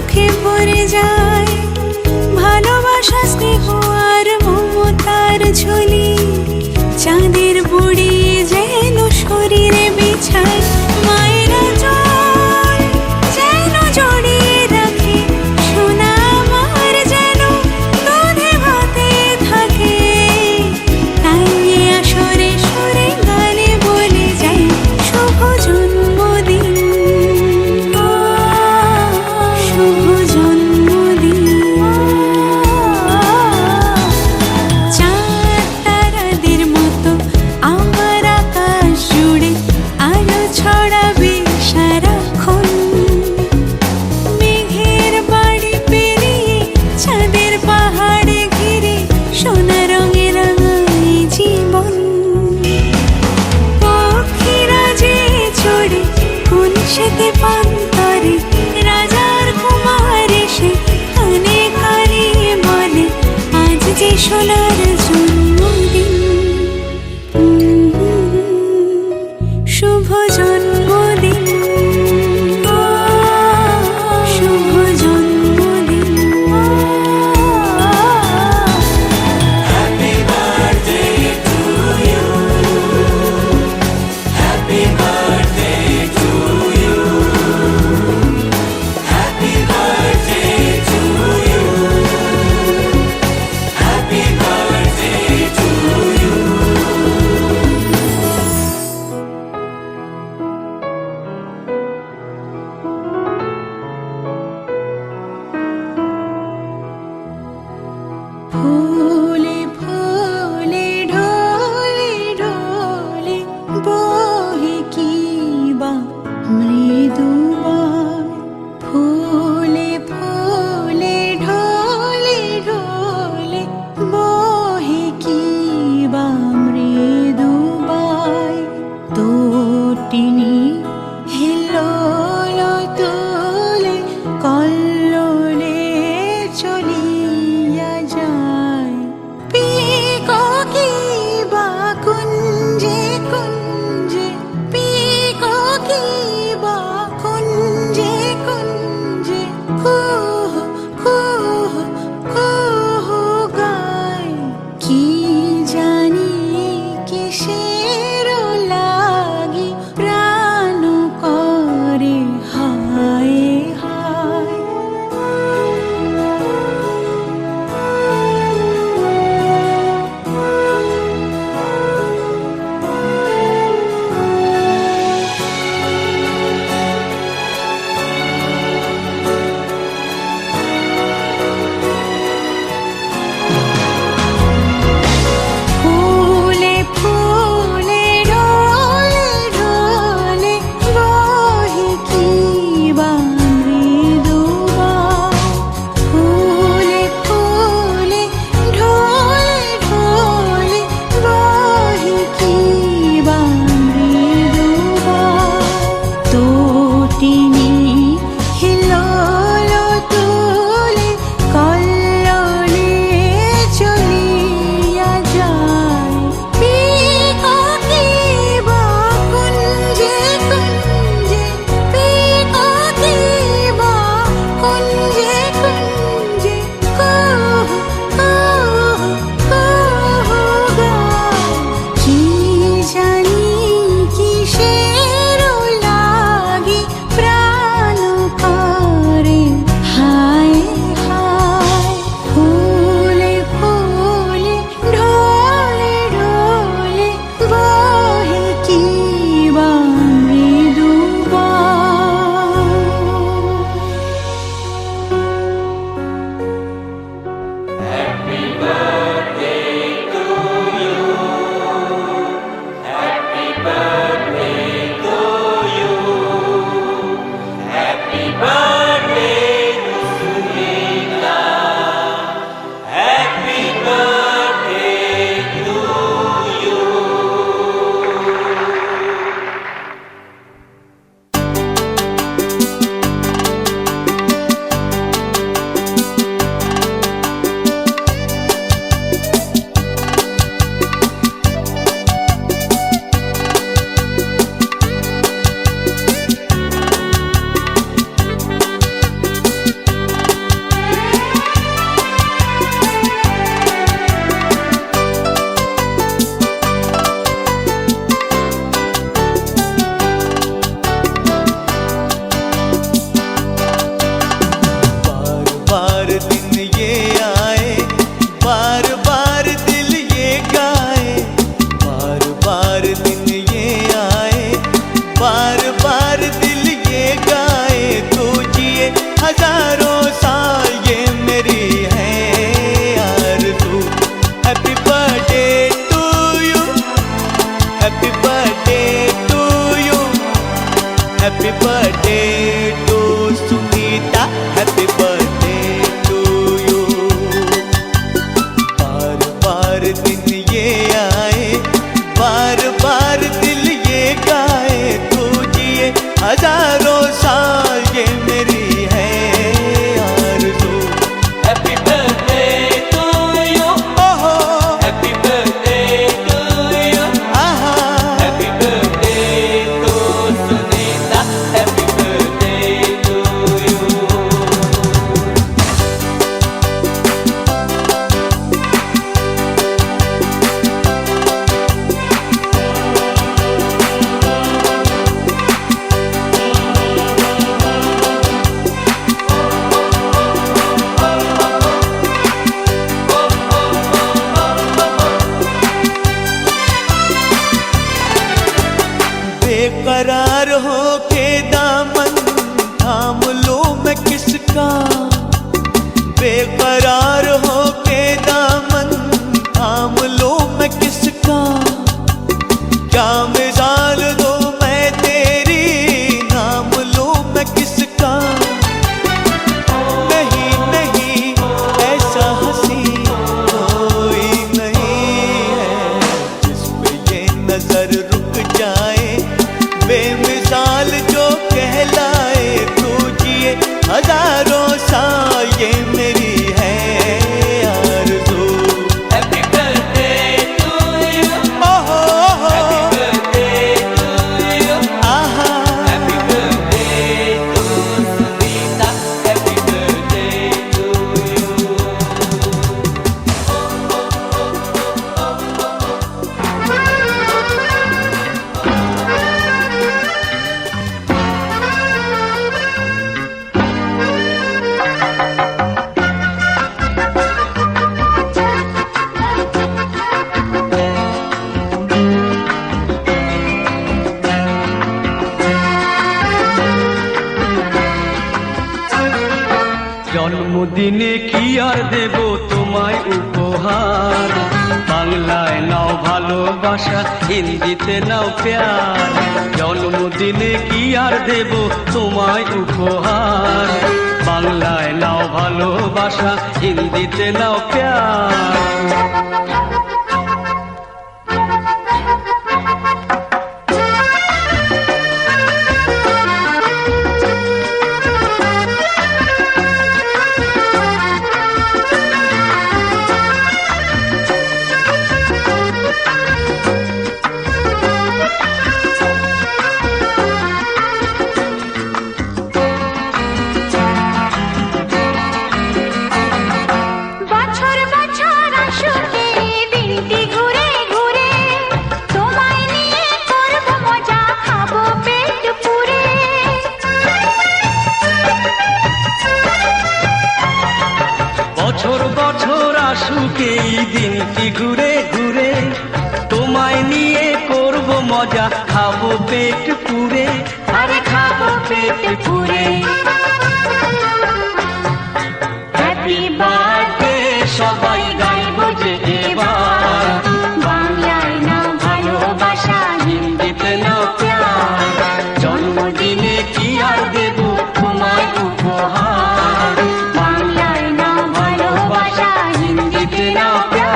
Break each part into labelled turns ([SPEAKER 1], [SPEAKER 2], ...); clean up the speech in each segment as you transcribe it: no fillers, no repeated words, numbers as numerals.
[SPEAKER 1] চোখে পড়ে যায় ভালোবাসা, স্নেহ আর মমতার ঝুলি। চাঁদের বুড়ি যেন শরীরে বিছায়, মায়েরা জল যেন জড়িয়ে রাখে। সোনা আমার যেন দুধে ভাতে থাকে। তাই আসরে সরে গানে বলে যাই শুভ জন্মদিন, শুভ জন্মদিন। চাঁদ তারাদের মতো আমার আকাশ জুড়ে আলো ছড়াবে সারাক্ষণ। মেঘের বাড়ি পেরিয়ে চাঁদের পাহাড়ে ঘিরে সোনা রঙে রাঙায় জীবন। পক্ষীরা যে চড়ে কোন সেতে পান্তরে, রাজার কুমার এসে কানে কানে বলে আজ যে সোনার জন্মদিন। শুভ জন্মদিন, শুভ জন্মদিন।
[SPEAKER 2] Happy birthday to you. Happy birthday to you. Happy birthday to you. Happy birthday to you.
[SPEAKER 1] ফুলে ফুলে ঢলে ঢলে বহে কি বা মৃদু বায়। ফুলে ফুলে ঢলে ঢলে বহে কি বা মৃদু বায়। তটিনী হিলোল তোলে কল্লোলে চলিয়া যায়। পিককি বা কুঞ্জে কুঞ্জে, পিককি বা কুঞ্জে কুঞ্জে কুহু কুহু কুহু গায়। কি জানি কিসের লাগি প্রাণ করে হায় হায়। ফুলে ফুলে ঢলে ঢলে বহে কি বা মৃদু বায়। ফুলে ফুলে ঢলে ঢলে বহে কি বা মৃদু বায়। তটিনী হিলোল তোলে কল্লোলে চলিয়া যায়। পিককি বা কুঞ্জে কুঞ্জে, পিককি বা কুঞ্জে কুঞ্জে কুহু কুহু কুহু গায়। কি জানি কিসের লাগি প্রাণ করে হায় হায়। ফুলে ফুলে ঢলে ঢলে বহে কি বা মৃদু বায়।
[SPEAKER 2] Happy birthday to you. Happy birthday to you. Happy birthday to Sunita. Happy birthday to you.
[SPEAKER 3] किसका, बेकरार हो के दामन थाम लो मैं किसका, क्या मिसाल दो मैं तेरी नाम लो मैं किसका। नहीं नहीं ऐसा हंसी कोई नहीं है जिस पे ये नजर रुक जाए, बेमिसाल जो कहलाए। तू जिए हजारों साल ये मेरी है आरज़ू।
[SPEAKER 2] Happy birthday to you.
[SPEAKER 3] ओहो
[SPEAKER 2] Happy birthday to you.
[SPEAKER 3] आहा
[SPEAKER 2] Happy birthday to Sunita. Happy birthday to you.
[SPEAKER 4] জন্মদিনে কি আর দেব তোমায় উপহার, বাংলায় নাও ভালোবাসা, হিন্দিতে নাও প্যার। জন্মদিনে কি আর দেব তোমায় উপহার, বাংলায় নাও ভালোবাসা, হিন্দিতে নাও প্যার।
[SPEAKER 1] বছর বছর আসুকে দিনটি ঘুরে ঘুরে, তোমায় নিয়ে করব মজা, খাবো পেট পুরে।
[SPEAKER 4] বছর বছর আসুক এই দিনটি ঘুরে ঘুরে, তোমায় নিয়ে করব মজা, খাবো পেট পুরে, আরে খাবো পেট পুরে। হ্যাপি বার্থডে সবাই গাইবো যে এবার,
[SPEAKER 1] বাংলায় নাও ভালোবাসা,
[SPEAKER 4] হিন্দিতে নাও প্যার। জন্মদিনে কি আর দেব তোমায় উপহার,
[SPEAKER 1] বাংলায় নাও ভালোবাসা,
[SPEAKER 4] হিন্দিতে নাও প্যার।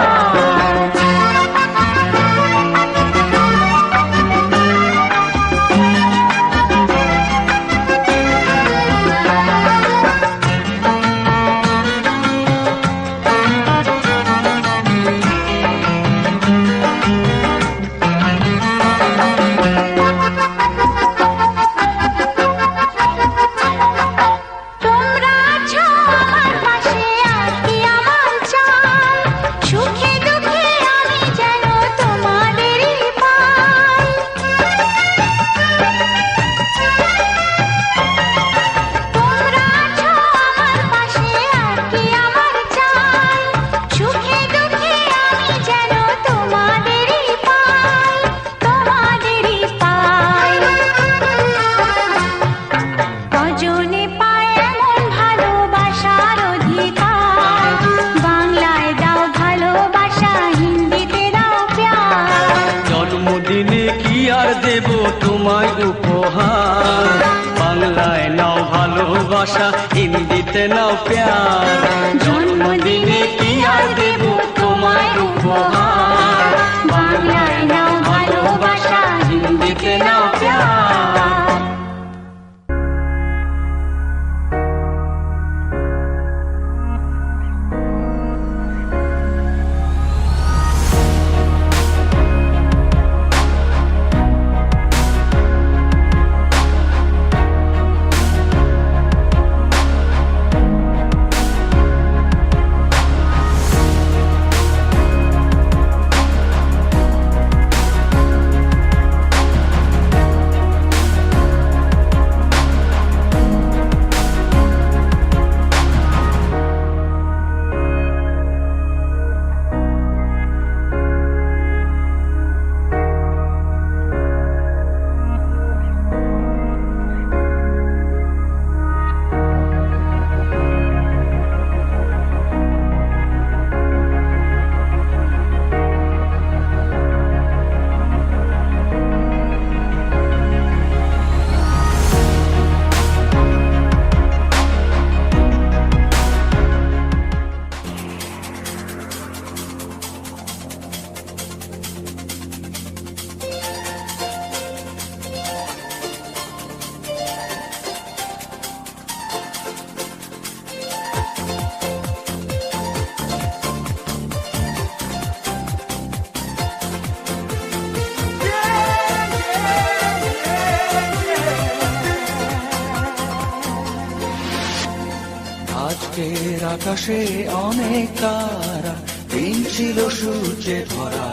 [SPEAKER 1] তোমরা আছো আমার পাশে, আর কি আমার চাই, সুখে দুঃখে আমি যেন তোমাদেরই পাই। তোমরা আছো আমার পাশে, আর কি আমার চাই, সুখে দুঃখে আমি যেন তোমাদেরই পাই, তোমাদেরই পাই। কজনে পায় এমন ভালোবাসার অধিকার, বাংলায় দাও ভালোবাসা, হিন্দিতে দাও প্যার।
[SPEAKER 4] জন্মদিনে কি আর দেব তোমায় উপহার, বাংলায় নাও ভালোবাসা, হিন্দিতে নাও প্যার। জন্মদিনে কি আর দেব তোমায় উপহার, বাংলায় নাও ভালোবাসা, হিন্দিতে নাও প্যার।
[SPEAKER 3] আজকের আকাশে অনেক তারা, দিন ছিল সূর্যে ভরা।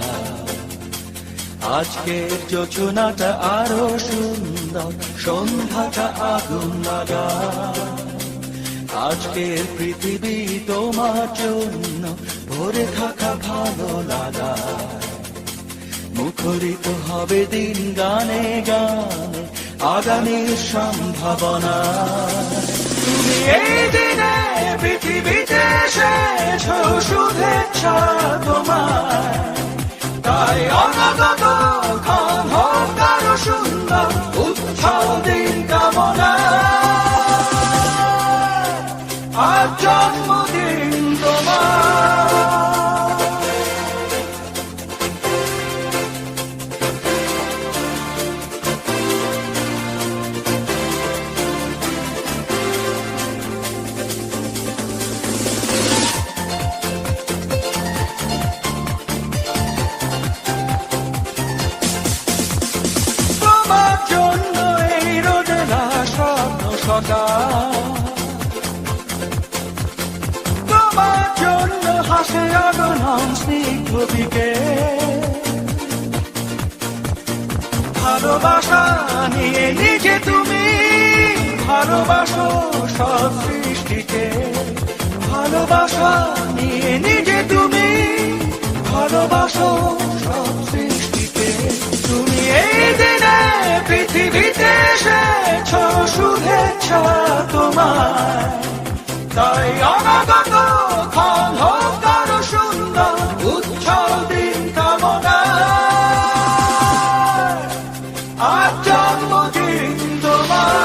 [SPEAKER 3] আজকের যোজনাটা আরো সুন্দর, সন্ধ্যাটা আগুন লাগা। আজকের পৃথিবী তোমার জন্য ভরে থাকা ভালো লাগা। মুখরিত হবে দিন গানে গানে, আগামীর সম্ভাবনা। তুমি এই দিনে পৃথিবীতে এসেছ, শুভেচ্ছা তোমার। তাই অনাগত ক্ষণ হোক আরো সুন্দর, উৎসব দিন কামনা। আজ জন্মদিন তোমার। তোমার জন্য এই রোদেলা স্বপ্ন সকাল, তোমার জন্য হাসে আগমন স্নিগ্ধ বিকেল। ভালোবাসা নিয়ে নিজে তুমি ভালোবাসো সব সৃষ্টিকে। ভালোবাসা নিয়ে নিজে তুমি ভালোবাসো সব সৃষ্টিকে। তুমি এই দিনে পৃথিবীতে এসেছ, শুভেচ্ছা তোমার। তাই অনাগত ক্ষণ হোক আরো সুন্দর, উৎসব দিন কামনা। আজ জন্মদিন তোমার।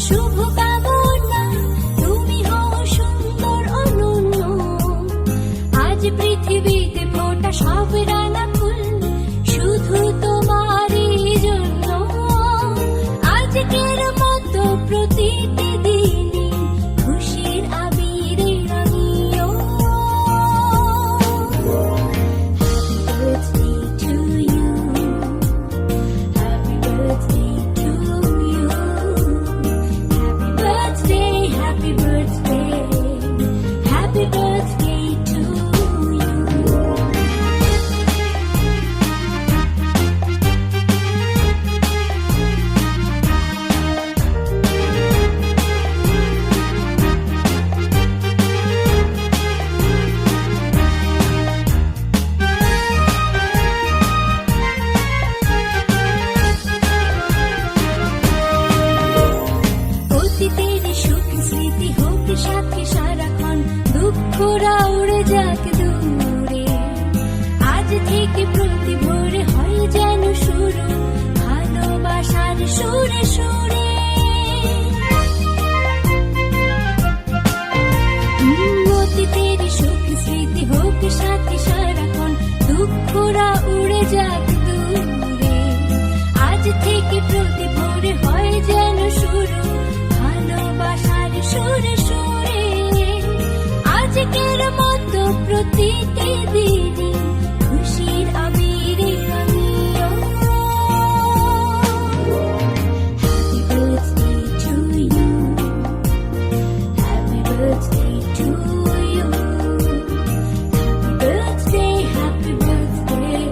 [SPEAKER 1] শুভ কামনা, তুমি হও সুন্দর অনন্য। আজ পৃথিবীতে ফোটা সব রানা ফুল, শুধু তোমারই জন্য। আজকের মতো প্রতিটি দিনই খুশির আবিরে রাঙিও। Happy birthday to you. অতীতের সুখ স্মৃতি হোক সাথে সারাক্ষণ, দুঃখরা উড়ে যাক দূরে। আজ থেকে প্রতি ভোরে হয় যেন শুরু, ভালোবাসার সুরে সুরে। অতীতের সুখ স্মৃতি হোক সাথে সারাক্ষণ, দুঃখরা উড়ে যাক দূরে। আজ থেকে প্রতি ভোরে হয় যেন শুরু, ভালোবাসার সুরে সুরে। আজকের মতো প্রতিটি দিনই খুশির আবিরে রাঙিও। Happy birthday to you. Happy birthday, happy birthday,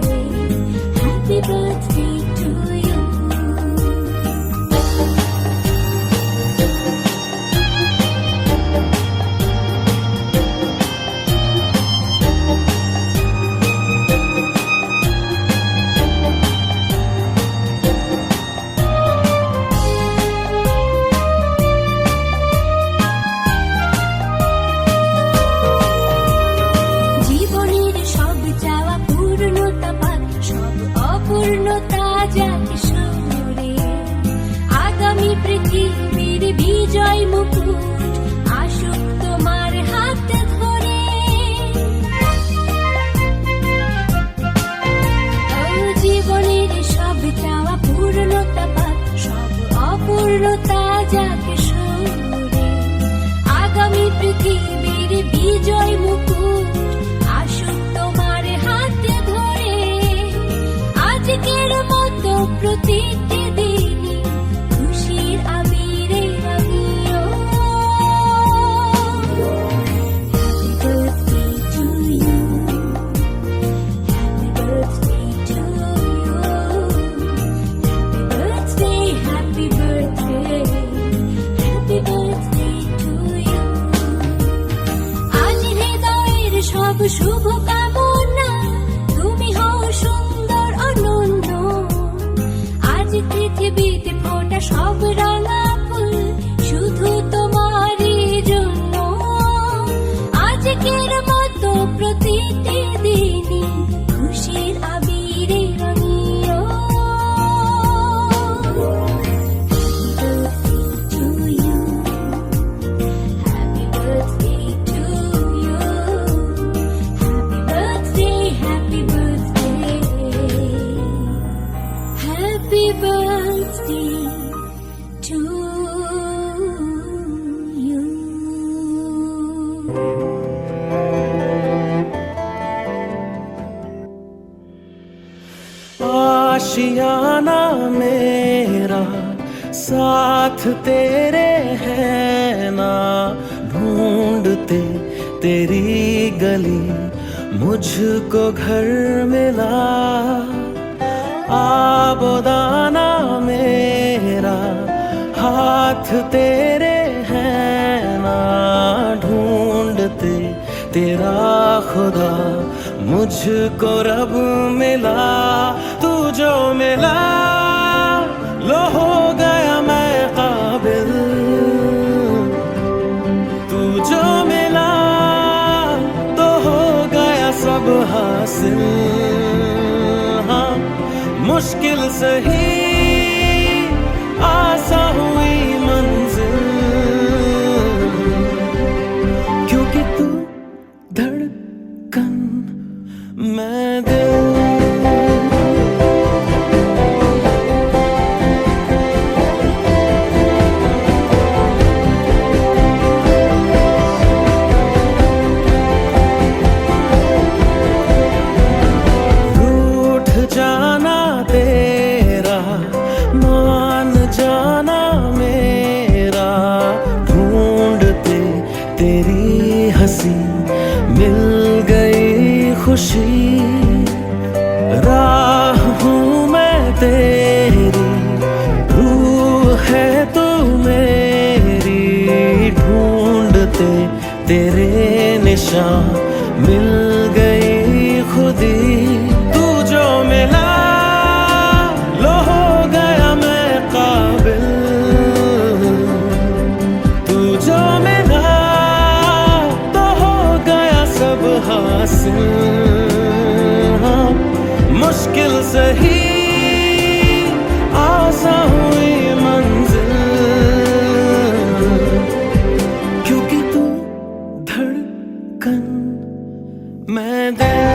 [SPEAKER 1] happy birthday to you. জীবনের সব চাওয়া পূর্ণতা পাক, সব অপূর্ণতা যাক সরে। আগামী পৃথিবীর বিজয় মুকুট আসুক তোমার হাত ধরে।
[SPEAKER 5] যাকে সরে আগামী পৃথিবীর বিজয় মুকুট আসুক তোমার হাতে ধরে আজকের মতো প্রতিটি দিনই খুশির আবিরে রাঙিও Happy birthday to you. আজ হৃদয়ের সব শুভ কামনা তুমি হও সুন্দর অনন্য আজ পৃথিবীতে ফোটা সব রাঙা ফুল শুধু তোমারই জন্য আজকের মতো প্রতিটি দিনই খুশির আবিরে রঙিও Happy birthday to you. Happy birthday. Happy birthday to you.
[SPEAKER 3] आशियाना मेरा साथ तेरे है ना ढूंढते तेरी गली मुझको घर मिला आबोदाना मेरा हाथ तेरे है ना ढूंढते तेरा खुदा मुझको रब मिला तू जो मिला लो हो गया मैं काबिल तू जो मिला तो हो गया सब हासिल हाँ मुश्किल सही आसा हुई मंजिल क्योंकि तू धड़कन मैं दिल रूठ जाना तेरा मान जाना मेरा ढूंढते तेरी हंसी मिल गई खुशी राह हूँ मैं तेरी रूह है तू मेरी ढूंढते तेरे निशान मिल गई खुदी तू जो मिला लो हो गया मैं काबिल तू जो मिला तो हो गया सब हासिल हाँ, मुश्किल सही आसा हुई मंजिल क्योंकि तू धड़कन मैं दिल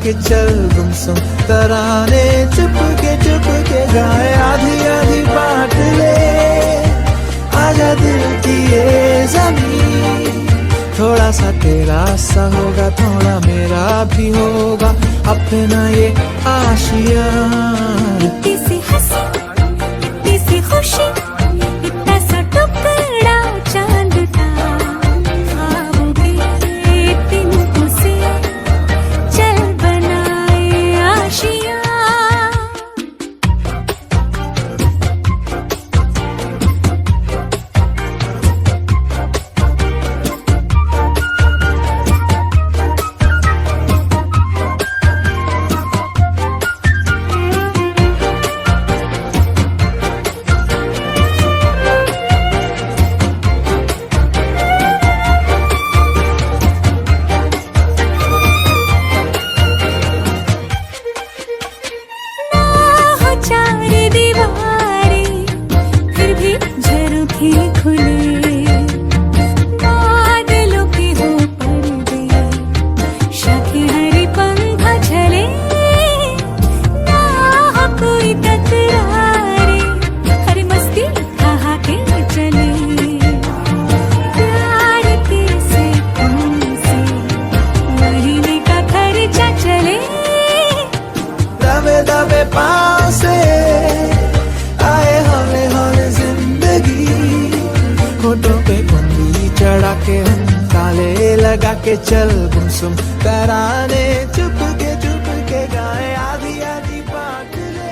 [SPEAKER 3] के चल गुमसुम तराने चुप के गाए आधी आधी बांट ले आजा दिल की ये ज़मीन थोड़ा सा तेरा सा होगा थोड़ा मेरा भी होगा अपना ये आशिया
[SPEAKER 5] इतनी सी हंसी इतनी सी खुशी इतना सा टुकड़ा चांद का ख्वाबों के तिनकों से चल बनाए आशिया चार दीवारें फिर भी झरोखे खुले बादलों के हो पर्दे शाखे हरी पंखा झले ना हो कोई तकरारे हर मस्ती कहा के चले प्यार के से तुमसे महीने का खर्चा चले
[SPEAKER 3] दबे दबे पाँव से आए हौले हौले जिंदगी होठों पे कुंडी चढ़ा के हम ताले लगा के चल गुमसुम तराने चुप के गाए आधी आधी बांट ले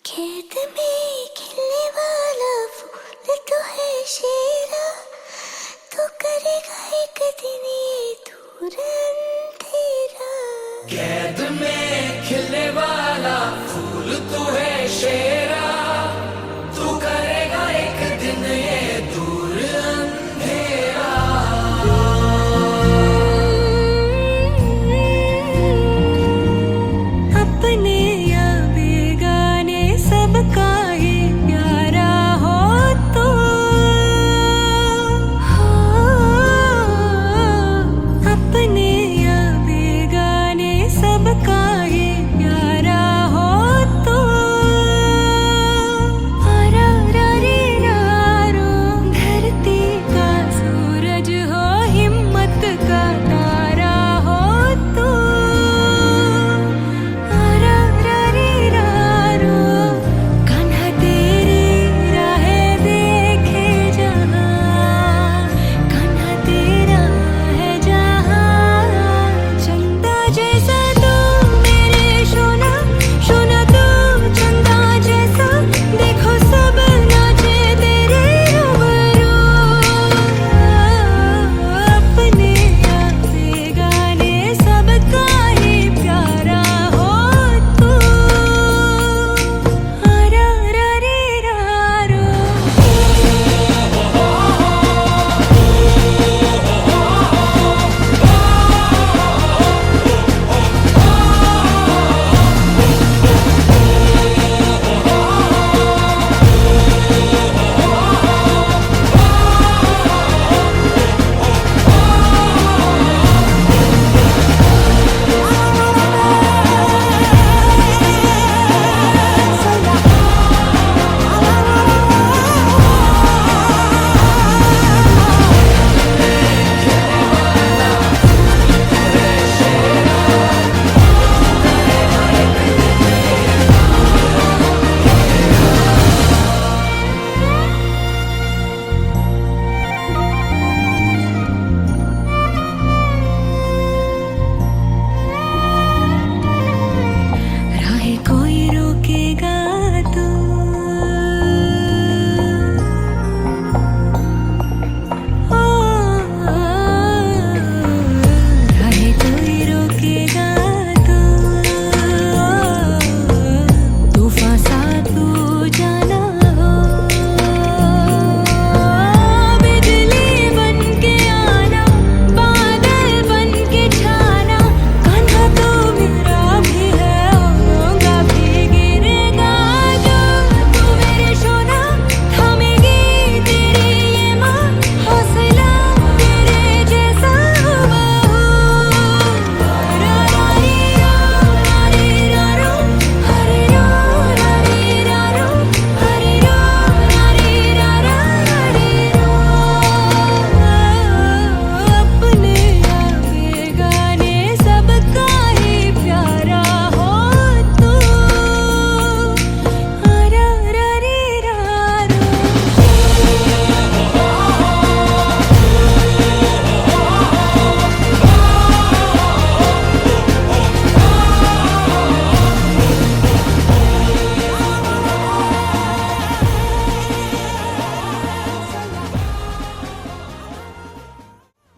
[SPEAKER 5] खेत में